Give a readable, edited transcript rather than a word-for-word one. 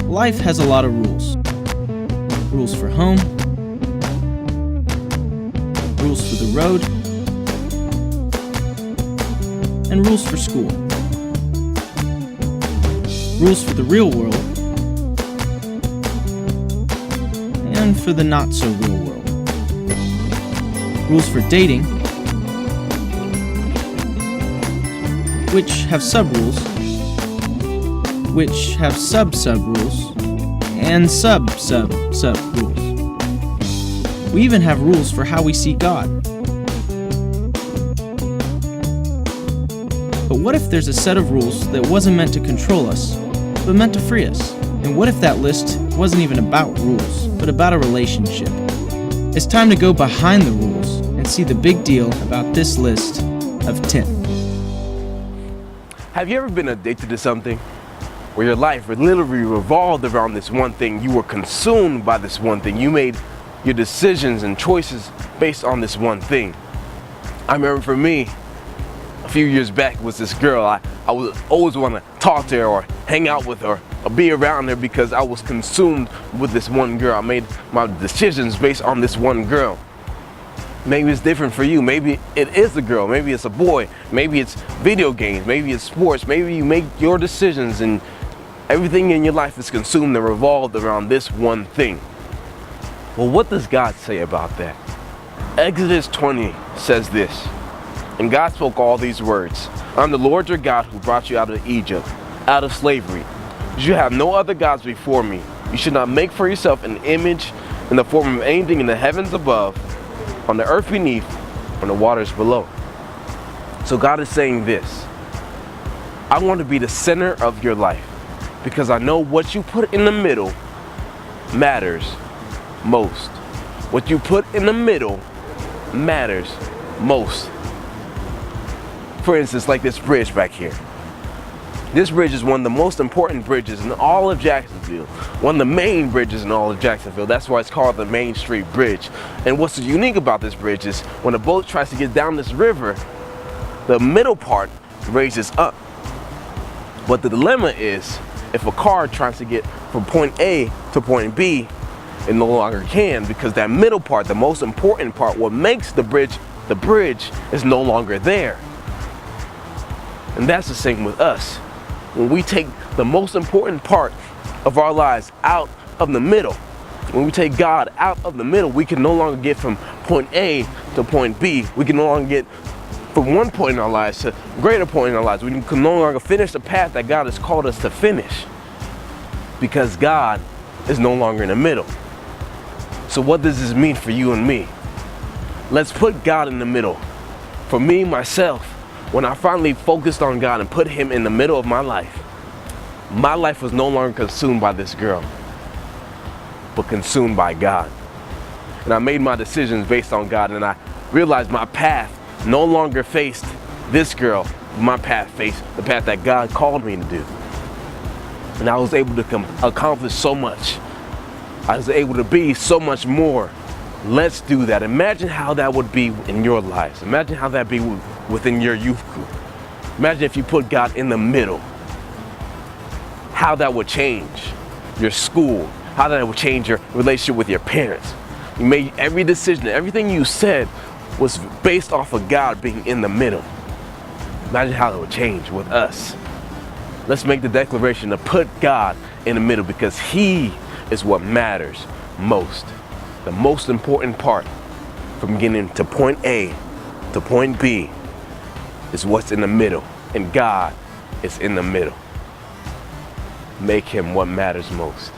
Life has a lot of rules. Rules for home, rules for the road, and rules for school. Rules for the real world, and for the not-so-real world. Rules for dating, which have sub-rules, which have sub-sub-rules, and sub-sub-sub-rules. We even have rules for how we see God. But what if there's a set of rules that wasn't meant to control us, but meant to free us? And what if that list wasn't even about rules, but about a relationship? It's time to go behind the rules and see the big deal about this list of 10. Have you ever been addicted to something? Where your life literally revolved around this one thing. You were consumed by this one thing. You made your decisions and choices based on this one thing. I remember for me, a few years back was this girl. I would always want to talk to her or hang out with her or be around her because I was consumed with this one girl. I made my decisions based on this one girl. Maybe it's different for you. Maybe it is a girl, maybe it's a boy, maybe it's video games, maybe it's sports, maybe you make your decisions and everything in your life is consumed and revolved around this one thing. Well, what does God say about that? Exodus 20 says this, and God spoke all these words. I'm the Lord your God who brought you out of Egypt, out of slavery. You should have no other gods before me. You should not make for yourself an image in the form of anything in the heavens above, on the earth beneath, on the waters below. So God is saying this, I want to be the center of your life because I know what you put in the middle matters most. What you put in the middle matters most. For instance, like this bridge back here. This bridge is one of the most important bridges in all of Jacksonville. One of the main bridges in all of Jacksonville. That's why it's called the Main Street Bridge. And what's unique about this bridge is when a boat tries to get down this river, the middle part raises up. But the dilemma is, if a car tries to get from point A to point B, it no longer can because that middle part, the most important part, what makes the bridge is no longer there. And that's the same with us. When we take the most important part of our lives out of the middle, when we take God out of the middle, we can no longer get from point A to point B. We can no longer get from one point in our lives to a greater point in our lives. We can no longer finish the path that God has called us to finish because God is no longer in the middle. So what does this mean for you and me? Let's put God in the middle. For me, myself, when I finally focused on God and put him in the middle of my life was no longer consumed by this girl, but consumed by God. And I made my decisions based on God, and I realized my path no longer faced this girl. My path faced the path that God called me to do. And I was able to accomplish so much. I was able to be so much more. Let's do that. Imagine how that would be in your lives. Imagine how that'd be within your youth group. Imagine if you put God in the middle. How that would change your school. How that would change your relationship with your parents. You made every decision, everything you said was based off of God being in the middle. Imagine how that would change with us. Let's make the declaration to put God in the middle because he is what matters most. The most important part from getting to point A to point B is what's in the middle, and God is in the middle. Make him what matters most.